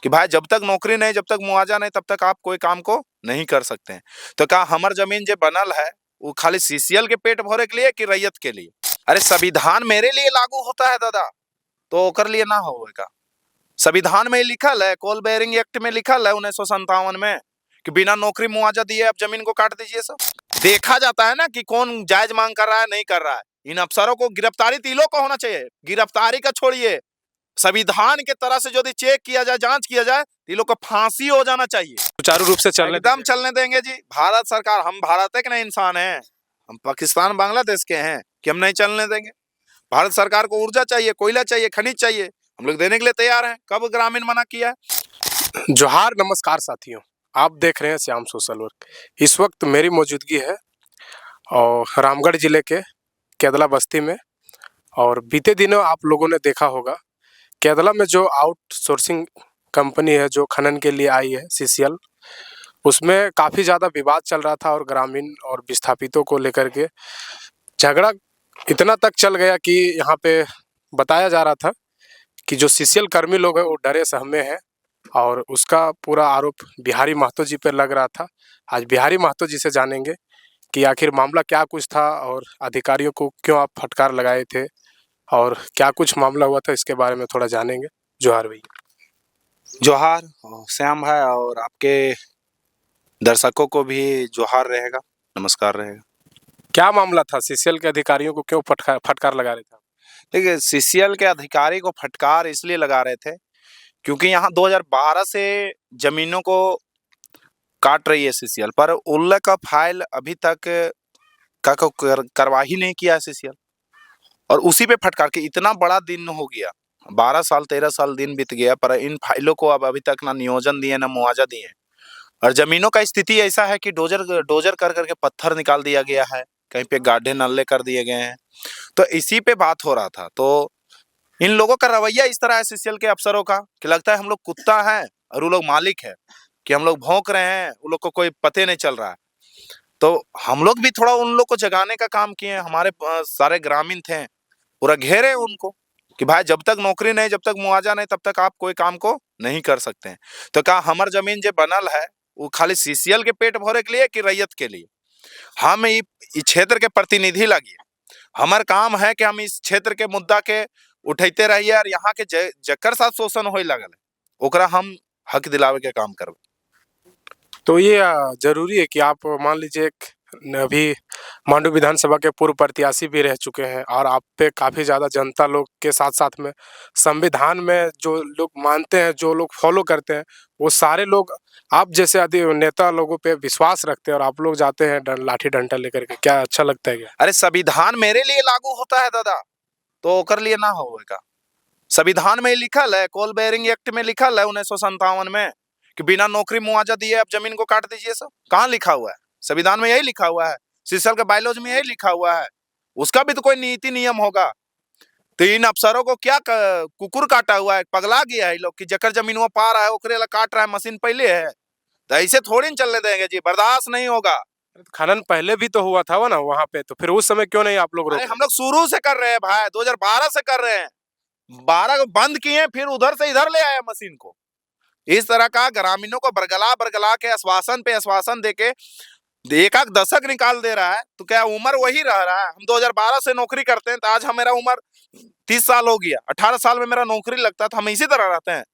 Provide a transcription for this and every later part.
कि भाई जब तक नौकरी नहीं, जब तक मुआवजा नहीं, तब तक आप कोई काम को नहीं कर सकते हैं। तो का हमर जमीन जो बनल है वो खाली सीसीएल के पेट भरे के लिए कि रैयत के लिए? अरे संविधान मेरे लिए लागू होता है दादा, तो ओकर लिए ना होगा। संविधान में ही लिखल है, कोल बेयरिंग एक्ट में लिखल है 1957 में कि बिना नौकरी मुआवजा दिए आप जमीन को काट दीजिए। सब देखा जाता है ना कि कौन जायज मांग कर रहा है, नहीं कर रहा है। इन अफसरों को गिरफ्तारी तीनों को होना चाहिए। गिरफ्तारी का छोड़िए, संविधान के तरह से यदि चेक किया जाए, जांच किया जाए, तो लोग को फांसी हो जाना चाहिए। सुचारू रूप से चलने एकदम चलने देंगे जी। भारत सरकार, हम भारत के नहीं इंसान हैं, हम पाकिस्तान बांग्लादेश के हैं कि हम नहीं चलने देंगे? भारत सरकार को ऊर्जा चाहिए, कोयला चाहिए, खनिज चाहिए, हम लोग देने के लिए तैयार हैं। कब ग्रामीण मना किया है? जोहार, नमस्कार साथियों, आप देख रहे हैं श्याम सोशल वर्क। इस वक्त मेरी मौजूदगी है और रामगढ़ जिले के केदला बस्ती में। और बीते दिनों आप लोगों ने देखा होगा केदला में जो आउटसोर्सिंग कंपनी है जो खनन के लिए आई है सीसीएल, उसमें काफ़ी ज़्यादा विवाद चल रहा था और ग्रामीण और विस्थापितों को लेकर के झगड़ा इतना तक चल गया कि यहाँ पे बताया जा रहा था कि जो सीसीएल कर्मी लोग हैं वो डरे सहमे हैं और उसका पूरा आरोप बिहारी महतो जी पर लग रहा था। आज बिहारी महतो जी से जानेंगे कि आखिर मामला क्या कुछ था और अधिकारियों को क्यों आप फटकार लगाए थे और क्या कुछ मामला हुआ था, इसके बारे में थोड़ा जानेंगे। जोहार भैया। जोहार श्याम भाई, और आपके दर्शकों को भी जोहार रहेगा, नमस्कार रहेगा। क्या मामला था, सीसीएल के अधिकारियों को क्यों फटकार लगा रहे थे? देखिए, सीसीएल के अधिकारी को फटकार इसलिए लगा रहे थे क्योंकि यहाँ 2012 से जमीनों को काट रही है सीसीएल, पर उल्ले का फाइल अभी तक करवाही नहीं किया है सीसीएल, और उसी पे फटकार के इतना बड़ा दिन हो गया, 12 साल 13 साल दिन बीत गया, पर इन फाइलों को अब अभी तक ना नियोजन दिए ना मुआवजा दिए। और जमीनों का स्थिति ऐसा है कि डोजर डोजर कर करके पत्थर निकाल दिया गया है, कहीं पे गाढ़े नल्ले कर दिए गए हैं। तो इसी पे बात हो रहा था। तो इन लोगों का रवैया इस तरह है सीसीएल के अफसरों का कि लगता है हम लोग कुत्ता हैं और वो लोग मालिक है, कि हम लोग भौंक रहे हैं, वो लोग को कोई पते नहीं चल रहा है। तो हम लोग भी थोड़ा उन लोग को जगाने का काम किए। हमारे सारे ग्रामीण थे, पूरा घेरे उनको कि भाई जब तक नौकरी नहीं, जब तक मुआवजा नहीं, तब तक आप कोई काम को नहीं कर सकते हैं। तो कहा हमर जमीन जो बनल है वो खाली सीसीएल के पेट भरे के लिए कि रैयत के लिए? हम ई क्षेत्र के प्रतिनिधि लगी, हमार काम है कि हम इस क्षेत्र के मुद्दा के उठैते रहिए और यहाँ के जकर साथ शोषण होए लगल है ओकरा हम हक दिलावे के काम करबे। तो ये जरूरी है कि आप मान लीजिए अभी मांडू विधानसभा के पूर्व प्रत्याशी भी रह चुके हैं और आप पे काफ़ी ज़्यादा जनता लोग के साथ साथ में संविधान में जो लोग मानते हैं, जो लोग फॉलो करते हैं, वो सारे लोग आप जैसे आदि नेता लोगों पे विश्वास रखते हैं और आप लोग जाते हैं लाठी डंडा लेकर के। क्या अच्छा लगता है क्या? अरे संविधान मेरे लिए लागू होता है दादा, तो ओकर लिए ना होगा। संविधान में ही लिखल है, कोल बेयरिंग एक्ट में लिखल है 1957 में कि बिना नौकरी मुआवजा दिए आप जमीन को काट दीजिए। सब कहाँ लिखा हुआ है? संविधान में यही लिखा हुआ है, सीसीएल के बायलॉज में यही लिखा हुआ है। उसका भी तो कोई नीति नियम होगा। तो इन अफसरों को क्या कुकुर काटा हुआ है, पगला गया है लोग कि जकर जमीन वो पा रहा है ओकरे ला काट रहा है, मशीन पहले है। तो ऐसे थोड़ी न चलने देंगे जी, बर्दाश्त नहीं होगा। खनन पहले भी तो हुआ था वो ना वहाँ पे, तो फिर उस समय क्यों नहीं आप लोग अरे रोके? हम लोग शुरू से कर रहे हैं भाई, 2012 से कर रहे हैं। 12 को बंद किए, फिर उधर से इधर ले आए मशीन को। इस तरह का ग्रामीणों को बरगला बरगला के आश्वासन पे आश्वासन देके एक आध दशक निकाल दे रहा है। तो क्या उम्र वही रह रहा है? हम 2012 से नौकरी करते हैं, तो आज मेरा उम्र 30 साल हो गया, 18 साल में मेरा नौकरी लगता है, तो हम इसी तरह रहते हैं?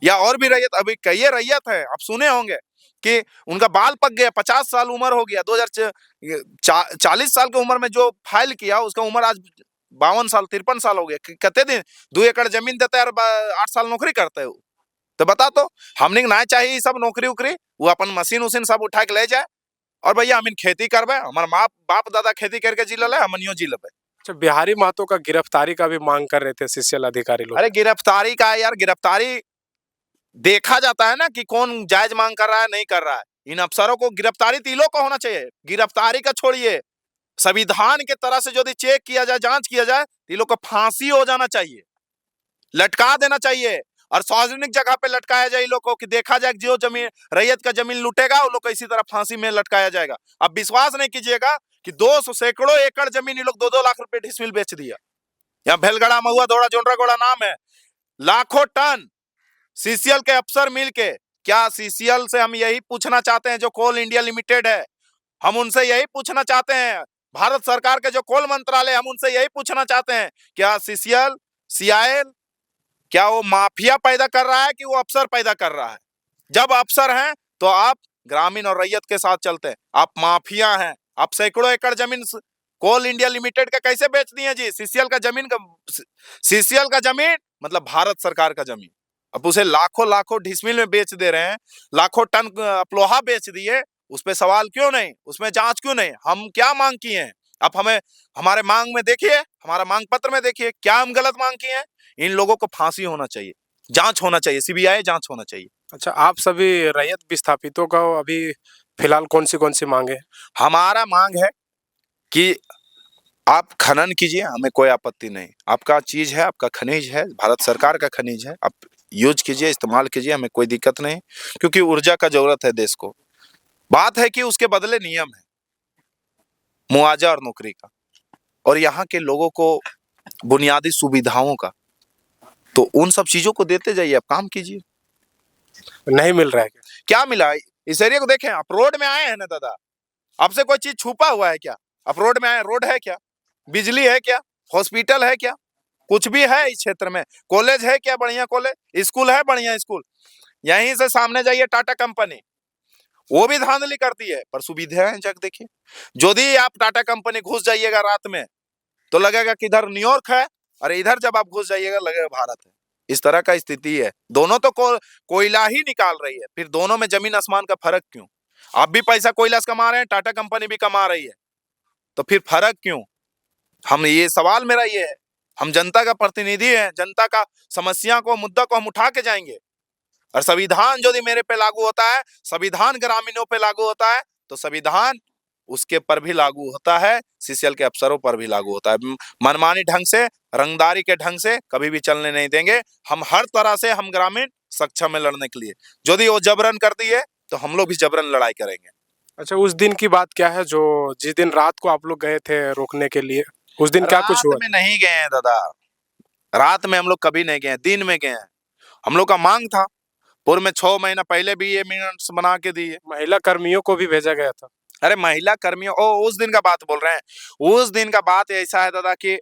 या और भी रैयत, अभी कई रैयत है, आप सुने होंगे कि उनका बाल पक गया, 50 साल उम्र हो गया, 2040 साल की उम्र में जो फाइल किया उसका उम्र आज 52 साल 53 साल हो गया। कितने दिन 2 एकड़ जमीन देते हैं और 8 साल नौकरी करते हो? तो बता, तो हमने ना चाहिए सब नौकरी उकरी, वो अपन मशीन उशीन सब उठा के ले जाए और भैया हम खेती करबे, हमारे माँ बाप दादा खेती करके जी ले, हमनियो जी लेबे। अच्छा, बिहारी महतो का गिरफ्तारी का भी मांग कर रहे थे सीसीएल अधिकारी लोग। अरे गिरफ्तारी का यार, गिरफ्तारी देखा जाता है ना कि कौन जायज मांग कर रहा है, नहीं कर रहा है। इन अफसरों को गिरफ्तारी तीनों को होना चाहिए। गिरफ्तारी का छोड़िए, संविधान के तरह से यदि चेक किया जाए, जांच किया जाए, तो लोग को फांसी हो जाना चाहिए, लटका देना चाहिए। और सार्वजनिक जगह पे लटकाया जाए लोग को, कि देखा जाए जो जमीन रैयत का जमीन लूटेगा वो लोग को इसी तरह फांसी में लटकाया जाएगा। अब विश्वास नहीं कीजिएगा कि 200 सैकड़ों एकड़ जमीन ये लोग 2-2 लाख रुपए डिसमिल बेच दिया। यहाँ भेलगड़ा, महुआ, धोड़ा, जोनरा गोड़ा नाम है, लाखों टन सीसीएल के अफसर मिलके, क्या सीसीएल से हम यही पूछना चाहते हैं, जो कोल इंडिया लिमिटेड है, हम उनसे यही पूछना चाहते हैं, भारत सरकार के जो कोल मंत्रालय, हम उनसे यही पूछना चाहते हैं, क्या सीसीएल, सीआईएल, क्या वो माफिया पैदा कर रहा है कि वो अफसर पैदा कर रहा है? जब अफसर हैं तो आप ग्रामीण और रैयत के साथ चलते हैं, आप माफिया हैं। आप सैकड़ों एकड़ जमीन कोल इंडिया लिमिटेड का कैसे बेच दिए जी? सीसीएल का जमीन का, सीसीएल का जमीन मतलब भारत सरकार का जमीन, अब उसे लाखों लाखों डिसमिल में बेच दे रहे हैं, लाखों टन लोहा बेच दिए, उस पर सवाल क्यों नहीं, उसमें जांच क्यों नहीं? हम क्या मांग किए हैं? आप हमें हमारे मांग में देखिए, हमारा मांग पत्र में देखिए, क्या हम गलत मांग किए हैं? इन लोगों को फांसी होना चाहिए, जांच होना चाहिए, सीबीआई जांच होना चाहिए। अच्छा, आप सभी रैयत विस्थापितों का अभी फिलहाल कौन सी मांगे? हमारा मांग है कि आप खनन कीजिए, हमें कोई आपत्ति नहीं, आपका चीज है, आपका खनिज है, भारत सरकार का खनिज है, आप यूज कीजिए, इस्तेमाल कीजिए, हमें कोई दिक्कत नहीं, क्योंकि ऊर्जा का जरूरत है देश को। बात है कि उसके बदले नियम है, मुआवजा और नौकरी का, और यहाँ के लोगों को बुनियादी सुविधाओं का, तो उन सब चीजों को देते जाइए, आप काम कीजिए। नहीं मिल रहा है क्या? क्या मिला इस एरिया को? देखें, आप रोड में आए हैं ना दादा, आपसे कोई चीज छुपा हुआ है क्या? आप रोड में आए, रोड है क्या? बिजली है क्या? हॉस्पिटल है क्या? कुछ भी है इस क्षेत्र में? कॉलेज है क्या? बढ़िया कॉलेज, स्कूल है बढ़िया स्कूल? यहीं से सामने जाइए, टाटा कंपनी, वो भी धांधली करती है, पर सुविधाएं जग देखिए। यदि आप टाटा कंपनी घुस जाइएगा रात में तो लगेगा कि इधर न्यूयॉर्क है, और इधर जब आप घुस जाइएगा लगेगा भारत है। इस तरह का स्थिति है। दोनों तो कोयला ही निकाल रही है, फिर दोनों में जमीन आसमान का फर्क क्यों? आप भी पैसा कोयला से कमा रहे हैं, टाटा कंपनी भी कमा रही है, तो फिर फर्क क्यों? हम ये सवाल मेरा ये है, हम जनता का प्रतिनिधि हैं, जनता का समस्या को, मुद्दा को हम उठा के जाएंगे, और संविधान यदि मेरे पे लागू होता है, संविधान ग्रामीणों पे लागू होता है, तो संविधान उसके पर भी लागू होता है, सीसीएल के अफसरों पर भी लागू होता है। मनमानी ढंग से, रंगदारी के ढंग से कभी भी चलने नहीं देंगे। हम हर तरह से, हम ग्रामीण सक्षम है लड़ने के लिए। यदि वो जबरन कर दिए तो हम लोग भी जबरन लड़ाई करेंगे। अच्छा, उस दिन की बात क्या है जो जिस दिन रात को आप लोग गए थे रोकने के लिए, उस दिन क्या कुछ रात हुआ? में नहीं गए हैं दादा, रात में हम लोग कभी नहीं गए हैं, दिन में गए हैं। हम लोग का मांग था, पूर्व में 6 महीना पहले भी ये मिनट्स बना के दिए। महिला कर्मियों को भी भेजा गया था। अरे महिला कर्मियों, ओ उस दिन का बात बोल रहे हैं। उस दिन का बात ऐसा है दादा कि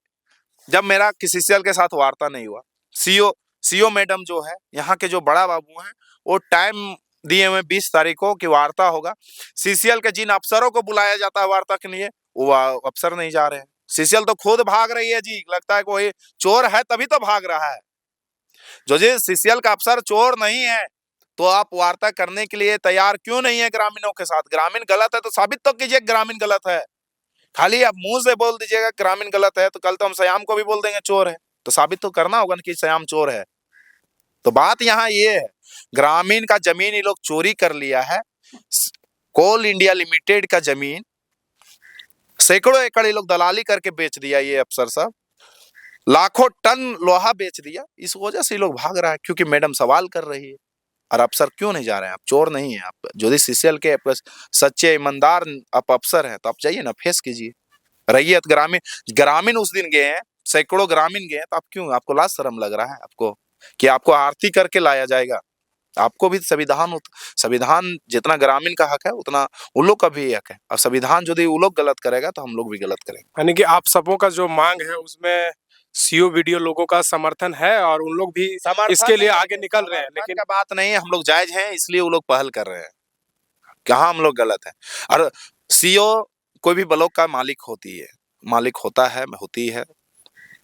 जब मेरा किसी सीएल के साथ वार्ता नहीं हुआ, सीओ मैडम जो है, यहाँ के जो बड़ा बाबू हैं, वो टाइम दिए हुए 20 तारीख को कि वार्ता होगा। सीसीएल के जिन अफसरों को बुलाया जाता है वार्ता के लिए, वो अफसर नहीं जा रहे हैं। सीसीएल तो खुद भाग रही है जी, लगता है कोई चोर है तभी तो भाग रहा है। जो जी सीसीएल का अफसर चोर नहीं है, तो आप वार्ता करने के लिए तैयार क्यों नहीं है ग्रामीणों के साथ? ग्रामीण गलत है तो साबित तो कीजिए ग्रामीण गलत है। खाली आप मुंह से बोल दीजिएगा ग्रामीण गलत है, तो कल तो हम श्याम को भी बोल देंगे चोर है, तो साबित तो करना होगा ना कि श्याम चोर है। तो बात यहाँ ये है, ग्रामीण का जमीन ये लोग चोरी कर लिया है। कोल इंडिया लिमिटेड का जमीन सैकड़ों एकड़ ये लोग दलाली करके बेच दिया, ये अफसर साहब लाखों टन लोहा बेच दिया। इस वजह से ये लोग भाग रहा है, क्योंकि मैडम सवाल कर रही है। और अफसर क्यों नहीं जा रहे हैं? आप चोर नहीं है, आप यदि सीसीएल के सच्चे ईमानदार आप अफसर हैं, तो आप जाइए ना, फेस कीजिए। रैयत ग्रामीण, ग्रामीण उस दिन गए हैं, सैकड़ों ग्रामीण गए हैं, तो आप क्यों, आपको लाज शर्म लग रहा है आपको कि आपको आरती करके लाया जाएगा? आपको भी संविधान जितना ग्रामीण का हक है उतना उन लोग का भी हक है। और संविधान यदि वो लोग गलत करेगा तो हम लोग भी गलत करेंगे। यानी कि आप सबों का जो मांग है उसमें सीओ वीडियो लोगों का समर्थन है और उन लोग भी इसके लिए आगे निकल रहे हैं, लेकिन का बात नहीं है, हम लोग जायज हैं, इसलिए वो लोग पहल कर रहे हैं। कहाँ हम लोग गलत है? और सीओ कोई भी ब्लॉक का मालिक होता है, होती है,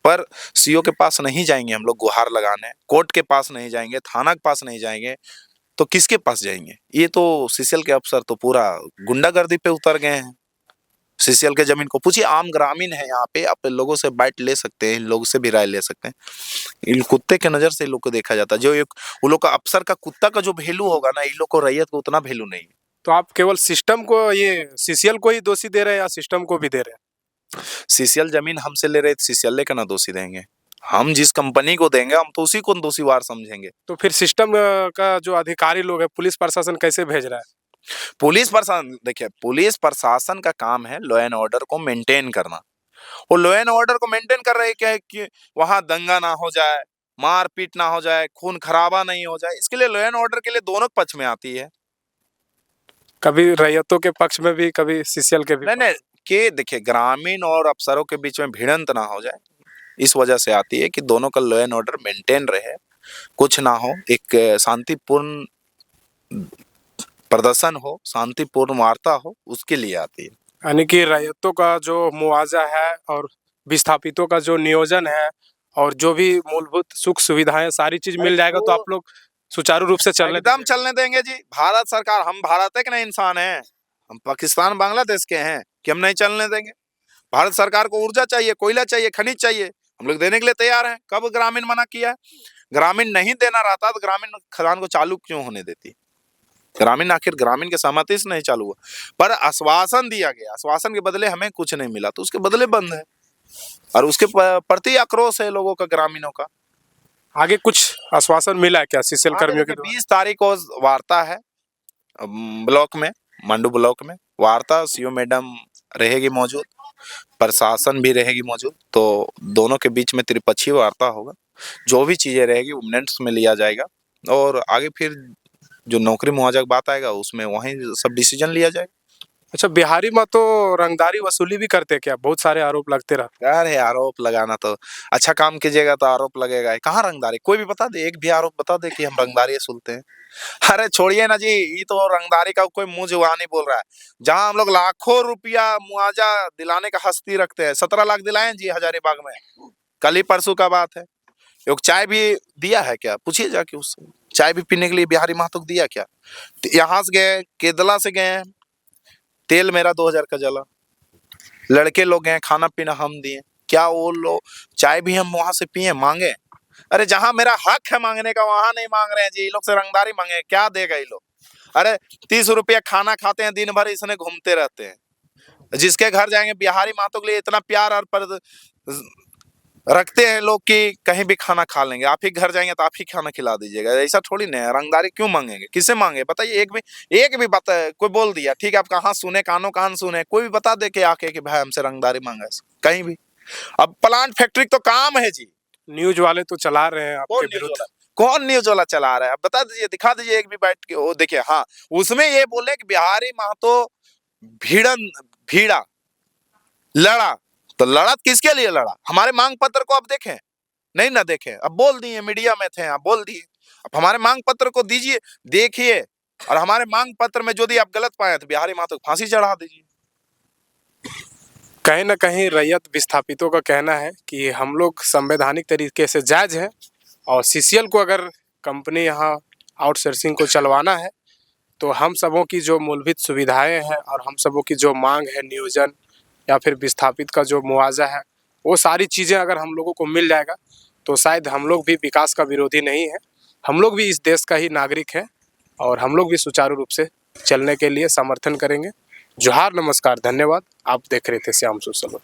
पर सीओ के पास नहीं जाएंगे हम लोग गुहार लगाने, कोर्ट के पास नहीं जाएंगे, थाना के पास नहीं जाएंगे, तो किसके पास जाएंगे? ये तो सीसीएल के अफसर तो पूरा गुंडागर्दी पे उतर गए हैं। सीसीएल के जमीन को पूछिए, आम ग्रामीण है यहाँ पे, आप लोगों से बाइट ले सकते हैं, इन लोगों से भी राय ले सकते हैं। इन कुत्ते के नजर से इन लोग को देखा जाता है। जो एक वो लोग का अफसर का कुत्ता का जो वैल्यू होगा ना, इन लोग को रैयत को उतना वैल्यू नहीं है। तो आप केवल सिस्टम को, ये सीसीएल को ही दोषी दे रहे हैं या सिस्टम को भी दे रहे हैं? सीसीएल जमीन हमसे ले रहे, सीसीएल का ना दोषी देंगे, हम जिस कंपनी को देंगे हम तो उसी को दोषीवार समझेंगे। तो फिर सिस्टम का जो अधिकारी लोग है, पुलिस प्रशासन कैसे भेज रहा है? पुलिस प्रशासन, देखिए पुलिस प्रशासन का काम है लॉ एंड ऑर्डर को मेंटेन करना। वो लॉ एंड ऑर्डर को मेंटेन कर रहे हैं क्या कि वहां दंगा ना हो जाए, मारपीट ना हो जाए, खून खराबा नहीं हो जाए, इसके लिए लॉ एंड ऑर्डर के लिए दोनों पक्ष में आती है। कभी रैयतों के पक्ष में भी, कभी सीसीएल के भी नहीं नहीं, कि देखिए ग्रामीण और अफसरों के बीच में भिड़ंत ना हो जाए, इस वजह से आती है कि दोनों का लॉ एंड ऑर्डर मेंटेन रहे, कुछ ना हो, एक शांतिपूर्ण प्रदर्शन हो, शांतिपूर्ण वार्ता हो, उसके लिए आती है। यानी कि रैयतों का जो मुआवजा है और विस्थापितों का जो नियोजन है और जो भी मूलभूत सुख सुविधाएं सारी चीज मिल जाएगा तो आप लोग सुचारू रूप से चलने एकदम दीजिएगा। चलने देंगे जी। भारत सरकार, हम भारत के ना इंसान हैं, हम पाकिस्तान बांग्लादेश के हैं कि हम नहीं चलने देंगे। भारत सरकार को ऊर्जा चाहिए, कोयला चाहिए, खनिज चाहिए, हम लोग देने के लिए तैयार हैं। कब ग्रामीण मना किया है? ग्रामीण नहीं देना रहता तो ग्रामीण खदान को चालू क्यों होने देती? ग्रामीण आखिर ग्रामीण के सहमति से नहीं चालू हुआ, पर आश्वासन दिया गया, आश्वासन के बदले हमें कुछ नहीं मिला तो उसके बदले बंद है, और उसके प्रति आक्रोश है लोगों का, ग्रामीणों का। आगे कुछ आश्वासन मिला है क्या सीसीएल कर्मियों के द्वारा? 20 तारीख को वार्ता है ब्लॉक में, मंडू ब्लॉक में वार्ता, सीओ मैडम रहेगी मौजूद, प्रशासन भी रहेगी मौजूद, तो दोनों के बीच में त्रिपक्षीय वार्ता होगा। जो भी चीजें रहेगी वो मिनट्स में लिया जाएगा, और आगे फिर जो नौकरी मुआवजा की बात आएगा उसमें वहीं सब डिसीजन लिया जाएगा। अच्छा, बिहारी में तो रंगदारी वसूली भी करते क्या? बहुत सारे आरोप लगते रहते यार है आरोप लगाना, तो अच्छा काम कीजिएगा तो आरोप लगेगा। कहाँ रंगदारी? कोई भी बता दे, एक भी आरोप बता दे कि हम रंगदारी सुनते हैं। अरे छोड़िए ना जी, ये तो रंगदारी का कोई मुंह जुबानी बोल रहा है। जहां हम लोग लाखों रुपया मुआवजा दिलाने का हस्ती रखते हैं, 17 लाख दिलाए जी हजारीबाग में, कल ही परसों का बात है। एक चाय भी दिया है क्या? पूछिए जाके उससे, चाय भी पीने के लिए बिहारी महतो को दिया क्या? तो यहाँ से गए, केदला से गए, तेल मेरा 2000 का जला, लड़के लोग गए, खाना पीना हम दिए, क्या वो लोग चाय भी हम वहां से पिए, मांगे? अरे जहां मेरा हक है मांगने का वहां नहीं मांग रहे हैं जी, ये लोग से रंगदारी मांगे, क्या देगा ये लोग? अरे 30 रुपया खाना खाते हैं, दिन भर इसने घूमते रहते हैं। जिसके घर जाएंगे बिहारी महतो के लिए इतना प्यार और रखते हैं लोग कि कहीं भी खाना खा लेंगे। आप ही घर जाएंगे तो आप ही खाना खिला दीजिएगा, ऐसा थोड़ी ना है। रंगदारी क्यों मांगेंगे? किससे मांगे बताइए? एक भी बात कोई बोल दिया, ठीक है, आप कहाँ सुने, कानो कान सुने, कोई भी बता दे के आके कि भाई हमसे रंगदारी मांगा कहीं भी। अब प्लांट फैक्ट्री तो काम है जी, न्यूज वाले तो चला रहे हैं आपके कौन न्यूज विरुद्ध। वाला? कौन न्यूज वाला चला रहा है? अब बता दीजिए, दिखा दीजिए एक भी बैठ के। वो देखिए, हाँ, उसमें ये बोले कि बिहारी महतो भीड़ा लड़ा, तो लड़ा किसके लिए लड़ा? हमारे मांग पत्र को अब देखें, नहीं ना देखें, अब बोल दिए, मीडिया में थे, आप बोल दिए, अब हमारे मांग पत्र को दीजिए, देखिए, और हमारे मांग पत्र में यदि आप गलत पाए तो बिहारी महतो को फांसी चढ़ा दीजिए। कहीं ना कहीं रैयत विस्थापितों का कहना है कि हम लोग संवैधानिक तरीके से जायज है, और सीसीएल को अगर कंपनी यहाँ आउटसोर्सिंग को चलवाना है तो हम सबों की जो मूलभूत सुविधाएं हैं और हम सबों की जो मांग है, नियोजन या फिर विस्थापित का जो मुआवजा है, वो सारी चीज़ें अगर हम लोगों को मिल जाएगा तो शायद हम लोग भी विकास का विरोधी नहीं है। हम लोग भी इस देश का ही नागरिक है और हम लोग भी सुचारू रूप से चलने के लिए समर्थन करेंगे। जोहार, नमस्कार, धन्यवाद। आप देख रहे थे श्याम सोशल वर्क।